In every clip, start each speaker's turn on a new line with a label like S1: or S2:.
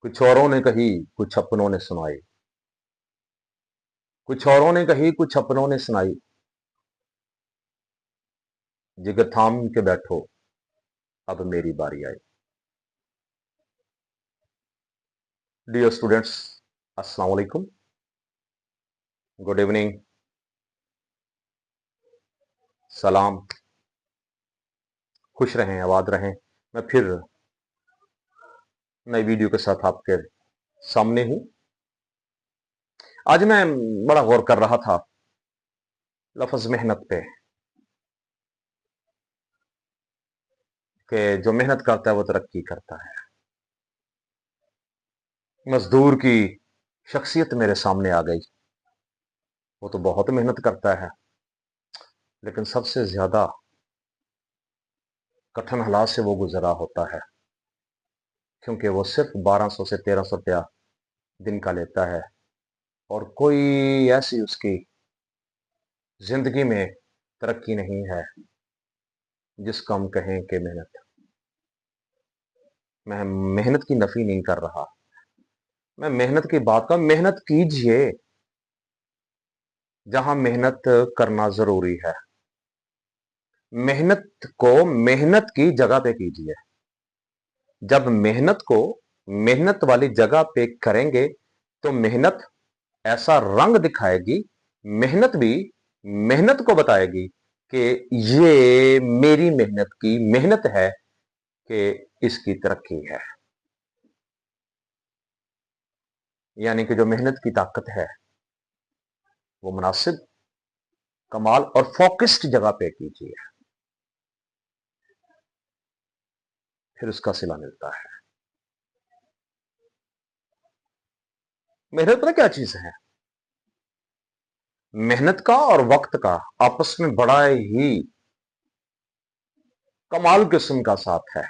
S1: कुछ औरों ने कही, कुछ अपनों ने सुनाई। कुछ औरों ने कही, कुछ अपनों ने सुनाई। जिगर थाम के बैठो, अब मेरी बारी आई। डियर स्टूडेंट्स, अस्सलाम वालेकुम, गुड इवनिंग, सलाम। खुश रहें, आबाद रहें। मैं फिर नई वीडियो के साथ आपके सामने हूं। आज मैं बड़ा गौर कर रहा था लफ्ज मेहनत पे, कि जो मेहनत करता है वो तरक्की करता है। मजदूर की शख्सियत मेरे सामने आ गई। वो तो बहुत मेहनत करता है, लेकिन सबसे ज्यादा कठिन हालात से वो गुजरा होता है, क्योंकि वो सिर्फ 1200 से 1300 रुपया दिन का लेता है और कोई ऐसी उसकी जिंदगी में तरक्की नहीं है जिसको हम कहें कि मेहनत। मैं मेहनत की नफी नहीं कर रहा, मैं मेहनत की बात कर। मेहनत कीजिए जहां मेहनत करना जरूरी है। मेहनत को मेहनत की जगह पे कीजिए। जब मेहनत को मेहनत वाली जगह पे करेंगे तो मेहनत ऐसा रंग दिखाएगी, मेहनत भी मेहनत को बताएगी कि ये मेरी मेहनत की मेहनत है, कि इसकी तरक्की है। यानी कि जो मेहनत की ताकत है वो मुनासिब, कमाल और फोकस्ड जगह पे कीजिए, फिर उसका सिला मिलता है। मेहनत पता क्या चीज है? मेहनत का और वक्त का आपस में बड़ा ही कमाल किस्म का साथ है।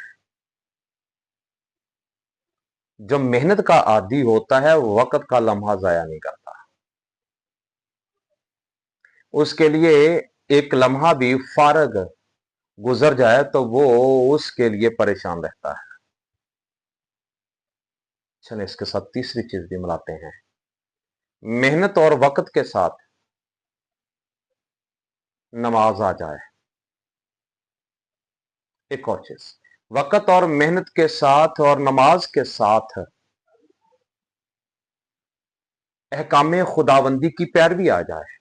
S1: जो मेहनत का आदी होता है वो वक्त का लम्हा जाया नहीं करता। उसके लिए एक लम्हा भी फारग गुजर जाए तो वो उसके लिए परेशान रहता है। चले इसके साथ तीसरी चीज भी मिलाते हैं। मेहनत और वक्त के साथ नमाज आ जाए। एक और चीज, वक्त और मेहनत के साथ और नमाज के साथ अहकामे खुदाबंदी की पैरवी आ जाए,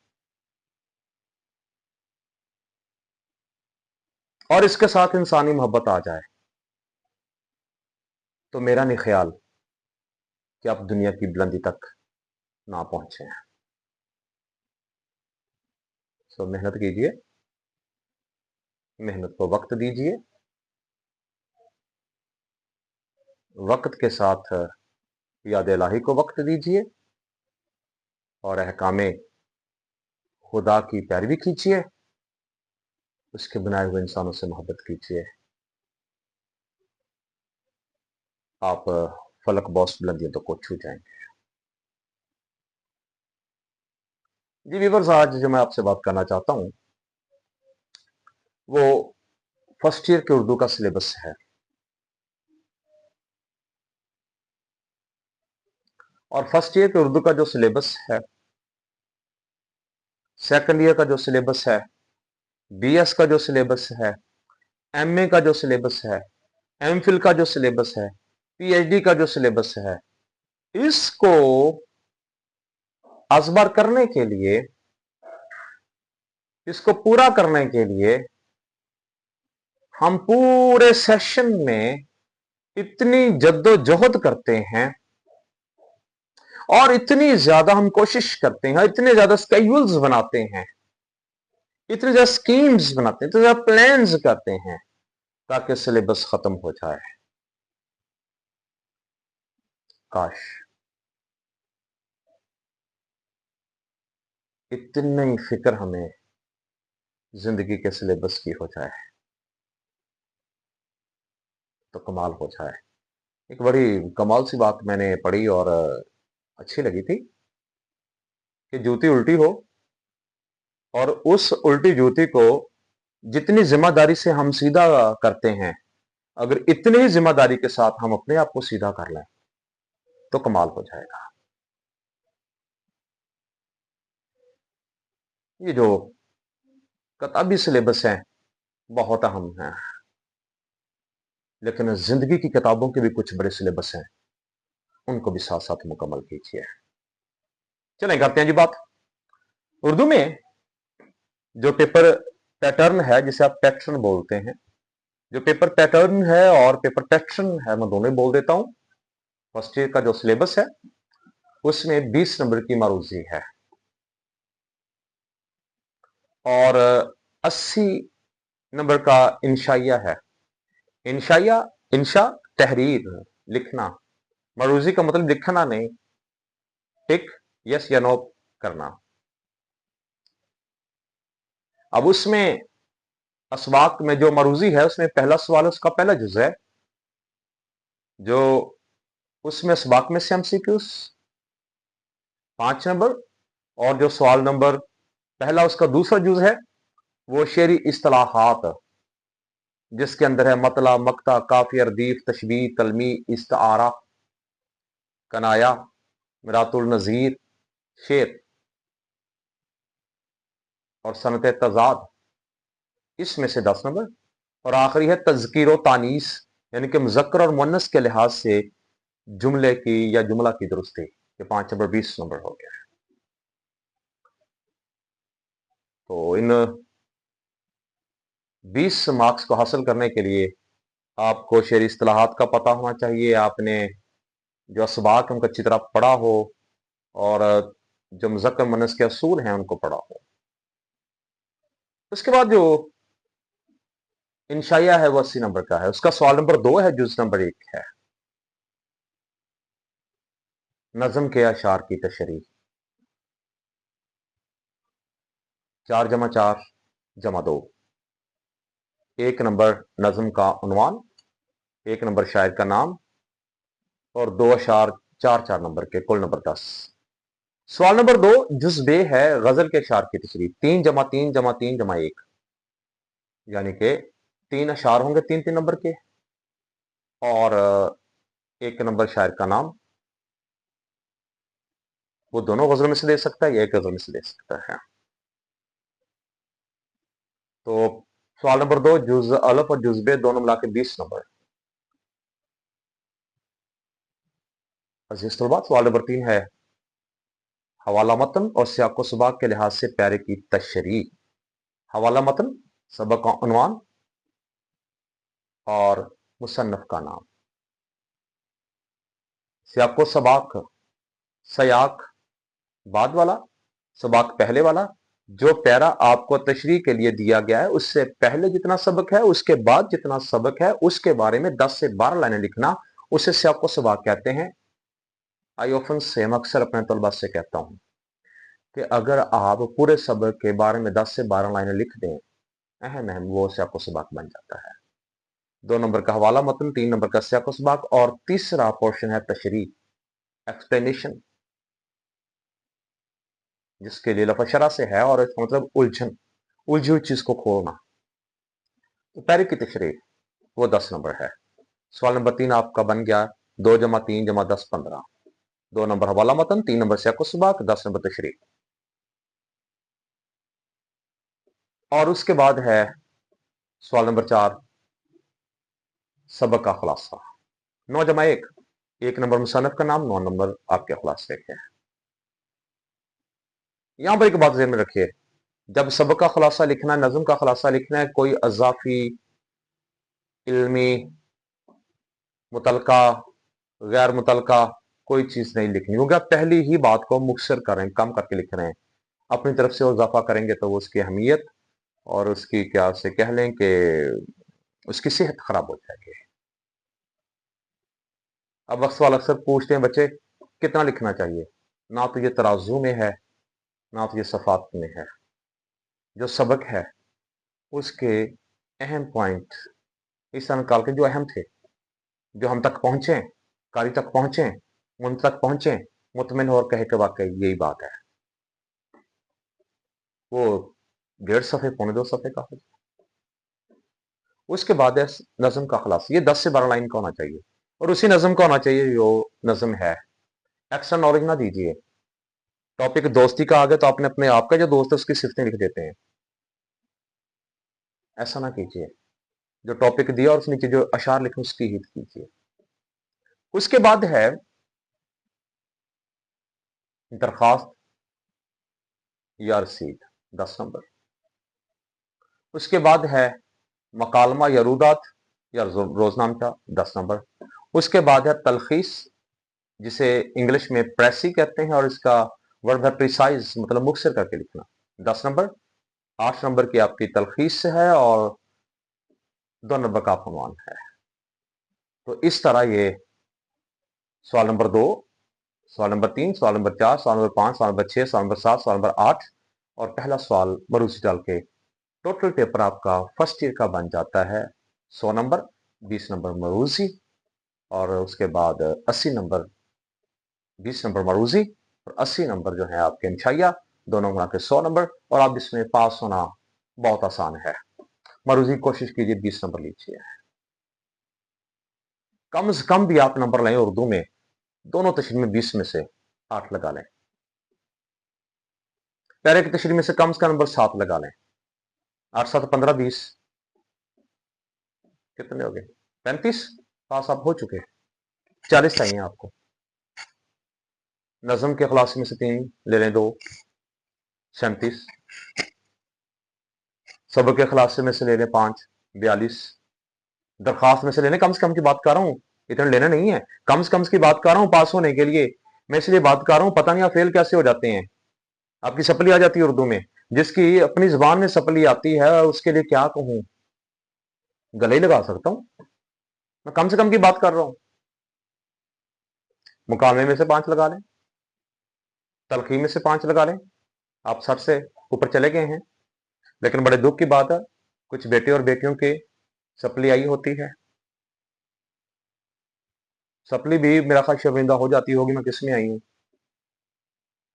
S1: और इसके साथ इंसानी मोहब्बत आ जाए, तो मेरा नहीं ख्याल कि आप दुनिया की बुलंदी तक ना पहुंचे हैं। सो मेहनत कीजिए, मेहनत को वक्त दीजिए, वक्त के साथ याद इलाही को वक्त दीजिए, और अहकामे खुदा की पैरवी कीजिए, उसके बनाए हुए इंसानों से मोहब्बत कीजिए। आप फलक बॉस बुलंदियों तो को छू जाएंगे। जी व्यूअर्स, आज जो मैं आपसे बात करना चाहता हूं वो फर्स्ट ईयर के उर्दू का सिलेबस है। और फर्स्ट ईयर के उर्दू का जो सिलेबस है, सेकंड ईयर का जो सिलेबस है, बीएस का जो सिलेबस है, एमए का जो सिलेबस है, एमफिल का जो सिलेबस है, पीएचडी का जो सिलेबस है, इसको अजबर करने के लिए, इसको पूरा करने के लिए हम पूरे सेशन में इतनी जद्दोजहद करते हैं और इतनी ज्यादा हम कोशिश करते हैं, इतने ज्यादा स्केड्यूल्स बनाते हैं, इतने ज्यादा स्कीम्स बनाते हैं, इतने ज्यादा प्लान्स करते हैं ताकि सिलेबस खत्म हो जाए। काश इतनी फिक्र हमें जिंदगी के सिलेबस की हो जाए तो कमाल हो जाए। एक बड़ी कमाल सी बात मैंने पढ़ी और अच्छी लगी थी कि जूती उल्टी हो और उस उल्टी जूती को जितनी जिम्मेदारी से हम सीधा करते हैं, अगर इतनी ही जिम्मेदारी के साथ हम अपने आप को सीधा कर लें तो कमाल हो जाएगा। ये जो किताबी सिलेबस है बहुत अहम है, लेकिन जिंदगी की किताबों के भी कुछ बड़े सिलेबस हैं, उनको भी साथ साथ मुकम्मल कीजिए। चलें करते हैं जी बात उर्दू में। जो पेपर पैटर्न है, जिसे आप पैटर्न बोलते हैं, जो पेपर पैटर्न है और पेपर पैटर्न है, मैं दोनों बोल देता हूं। फर्स्ट ईयर का जो सिलेबस है उसमें 20 नंबर की मारूजी है और 80 नंबर का इंशाइया है। इंशाइया, इंशा तहरीर, लिखना। मारूजी का मतलब लिखना नहीं, टिक यस या नो करना। अब उसमें असवाक में जो मारूजी है उसमें पहला सवाल उसका पहला जुज है, जो उसमें असबाक में से एमसीक्यूज 5 नंबर, और जो सवाल नंबर पहला उसका दूसरा जुज है वो शेरी इस्तलाहात, जिसके अंदर है मतला, मक्ता, काफी, अर्दीफ, तशबीह, तलमी, इस्तारा, कनाया, मिरातुल नजीर, शेर और सनत तजाद, इसमें से 10 नंबर। और आखिरी है तज़कीर तानीस, यानी कि मुज़क्कर और मुन्नस के लिहाज से जुमले की या जुमला की दुरुस्ती। ये 5 नंबर 20 नंबर हो गया। तो इन 20 मार्क्स को हासिल करने के लिए आपको शेरी इस्तिलाहात का पता होना चाहिए, आपने जो असबाक उनका अच्छी तरह पढ़ा हो, और जो मुज़क्कर मुन्नस के असूल हैं उनको पढ़ा हो। उसके बाद जो इंशाइया है वो 80 नंबर का है, उसका सवाल नंबर 2 है, जुज नंबर 1 है। नज़म के अशार की तशरीह, 4 जमा 4 जमा 2, 1 नंबर नज़म का उन्वान, 1 नंबर शायर का नाम, और 2 अशार 4 नंबर के, कुल नंबर 10। सवाल नंबर 2 जुज बे है, गजल के अशार की तशरीह, 3 जमा 3 जमा 3 जमा 1, यानी कि 3 अशार होंगे 3 नंबर के, और 1 नंबर शायर का नाम। वो दोनों गजल में से दे सकता है या एक गजल में से दे सकता है। तो सवाल नंबर 2 जुज अलफ और जुज बे दोनों मिला के 20 नंबर। अजीज तलबा, सवाल नंबर 3 है हवाला मतन और सियाको सुबाक के लिहाज से प्यारे की तशरीह। हवाला मतन सबक का उन्वान और मुसन्नफ का नाम। सियाको सबाक, सयाक बाद वाला, सबाक पहले वाला। जो प्यारा आपको तशरीह के लिए दिया गया है उससे पहले जितना सबक है, उसके बाद जितना सबक है, उसके बारे में 10 से 12 लाइनें लिखना, उसे सियाको सबाक कहते हैं। आई ऑफन से मैं अक्सर अपने तलबा से कहता हूं कि अगर आप पूरे सबक के बारे में 10 से 12 लाइनें लिख दें, अहम अहम, वो सियाको सबाक बन जाता है। 2 नंबर का हवाला मतन, 3 नंबर का सियाको सबाक, और तीसरा पोर्शन है तशरीह, एक्सप्लेनेशन, जिसके लिए लफशरा से है और इसका मतलब उलझन, उलझी हुई चीज को खोलना। तो प्यारे की तशरीह वो 10 नंबर है। सवाल नंबर 3 आपका बन गया 2 जमा 3 जमा 10 15। 2 नंबर हवाला मतन, 3 नंबर सियाको सबाक, 10 नंबर तशरीह। और उसके बाद है सवाल नंबर 4 सबक का खुलासा, 9 जमा 1, 1 नंबर मुसन्नफ का नाम, 9 नंबर आपके खुलासे के। यहां पर एक बात ध्यान में रखिए, जब सबक का खुलासा लिखना है, नज़म का खुलासा लिखना है, कोई अजाफी, इल्मी, मुतलका, गैर मुतलका कोई चीज नहीं लिखनी होगी। आप पहली ही बात को मुख्तसर कर रहे हैं, कम करके लिख रहे हैं, अपनी तरफ से इजाफा करेंगे तो वो उसकी अहमियत और उसकी क्या से कह लें कि उसकी सेहत खराब हो जाएगी। अब वक्त सवाल अक्सर पूछते हैं बच्चे कितना लिखना चाहिए, ना तो ये तराजू में है ना तो ये सफात में है। जो सबक है उसके अहम पॉइंट इस तरह निकाल के, जो अहम थे, जो हम तक पहुंचे, कारी तक पहुंचे, उन तक पहुंचे, मुतमिन और कहे कि वाकई यही बात है, वो 1.5 सफ़े, पौने 2 सफ़े का हो। उसके बाद है नज़म का खुलासा, ये 10 से 12 लाइन का होना चाहिए, और उसी नज़म का होना चाहिए जो नज़म है। एक्स्ट्रा नॉलेज ना दीजिए। टॉपिक दोस्ती का आ गया तो आपने अपने आप का जो दोस्त है उसकी सिफतें लिख देते हैं, ऐसा ना कीजिए। जो टॉपिक दिया और उस नीचे जो अशार लिखे उसकी हित कीजिए। उसके बाद है दरखास्त या रसीद, 10 नंबर। उसके बाद है मकालमा या रुदात या रोजनामा, 10 नंबर। उसके बाद है तलखीस, जिसे इंग्लिश में प्रेसी कहते हैं, और इसका वर्ब है प्रिसाइज, मतलब मुख्तसर करके लिखना, 10 नंबर। 8 नंबर की आपकी तलखीस है और 2 नंबर का फरमान है। तो इस तरह ये सवाल नंबर 2, सवाल नंबर 3, सवाल नंबर 4, सवाल नंबर 5, सवाल नंबर 6, सवाल नंबर 7, सवाल नंबर 8 और पहला सवाल मरूसी डाल के टोटल पेपर आपका फर्स्ट ईयर का बन जाता है 100 नंबर, 20 नंबर मरूसी, और उसके बाद 80 नंबर, 20 नंबर मरूसी और 80 नंबर जो है आपके इंशाइया, दोनों मिला के 100 नंबर। और आप इसमें पास होना बहुत आसान है। मरूसी कोशिश कीजिए 20 नंबर लीजिए, कम से कम भी आप नंबर लें उर्दू में, दोनों तशरीह में 20 में से 8 लगा लें, पैरे की तशरीह में से कम नंबर 7 लगा लें। 8 7 15 20, कितने हो गए? 35। पास आप हो चुके, 40 चाहिए आपको। नज़म के खलास में से 3 ले लें, 2, 37। सबक के खलासे में से ले लें 5, 42। दरखास्त में से लेने, कम से कम की बात कर रहा हूं, इतना लेना नहीं है, कम से कम की बात कर रहा हूं पास होने के लिए। मैं इसलिए बात कर रहा हूं, पता नहीं आप फेल कैसे हो जाते हैं। आपकी सपली आ जाती है उर्दू में, जिसकी अपनी जुबान में सपली आती है उसके लिए क्या कहूं, गले ही लगा सकता हूं। मैं कम से कम की बात कर रहा हूं। मुकालमे में से 5 लगा लें, तलखी में से 5 लगा लें, आप 60 से ऊपर चले गए हैं। लेकिन बड़े दुख की बात है, कुछ बेटे और बेटियों के सपली आई होती है। सपली भी मेरा ख्याल शर्मिंदा हो जाती होगी, मैं किस में आई हूं।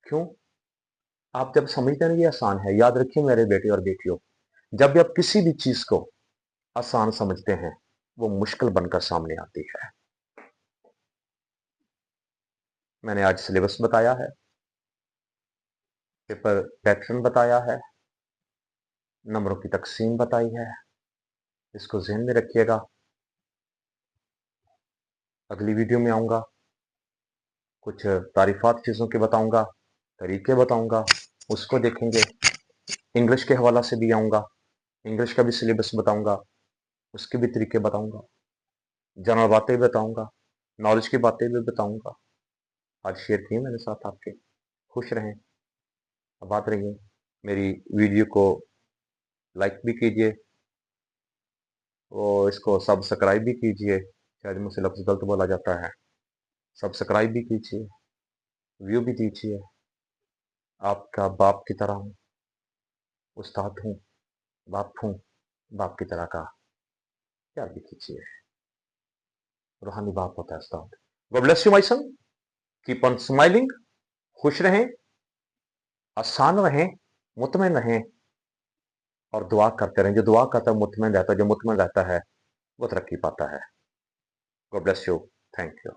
S1: क्यों? आप जब समझते हैं ये आसान है, याद रखिए मेरे बेटे और बेटियों, जब भी आप किसी भी चीज को आसान समझते हैं वो मुश्किल बनकर सामने आती है। मैंने आज सिलेबस बताया है, पेपर पैटर्न बताया है, नंबरों की तकसीम बताई है, इसको ज़हन में रखिएगा। अगली वीडियो में आऊंगा, कुछ तारीफात चीज़ों के बताऊंगा, तरीके बताऊंगा, उसको देखेंगे। इंग्लिश के हवाला से भी आऊंगा, इंग्लिश का भी सिलेबस बताऊंगा, उसके भी तरीके बताऊंगा, जनरल बातें भी बताऊंगा, नॉलेज की बातें भी बताऊंगा। आज शेयर किए मेरे साथ आपके। खुश रहें, आबाद रहिए। मेरी वीडियो को लाइक भी कीजिए और इसको सब्सक्राइब भी कीजिए, शायद मुझसे लफ्ज़ गलत बोला जाता है। सब्सक्राइब भी कीजिए, व्यू भी दीजिए। आपका बाप की तरह हूँ, उस्ताद हूँ, बाप हूँ, बाप की तरह का प्यार भी कीजिए। रूहानी बाप होता है उस्ताद। God bless you my son, keep on smiling. खुश रहें, आसान रहें, मुतमईन रहें और दुआ करते रहें। जो दुआ करता है मुतमईन रहता है, जो मुतमईन रहता है वो तरक्की पाता है। God bless you, thank you.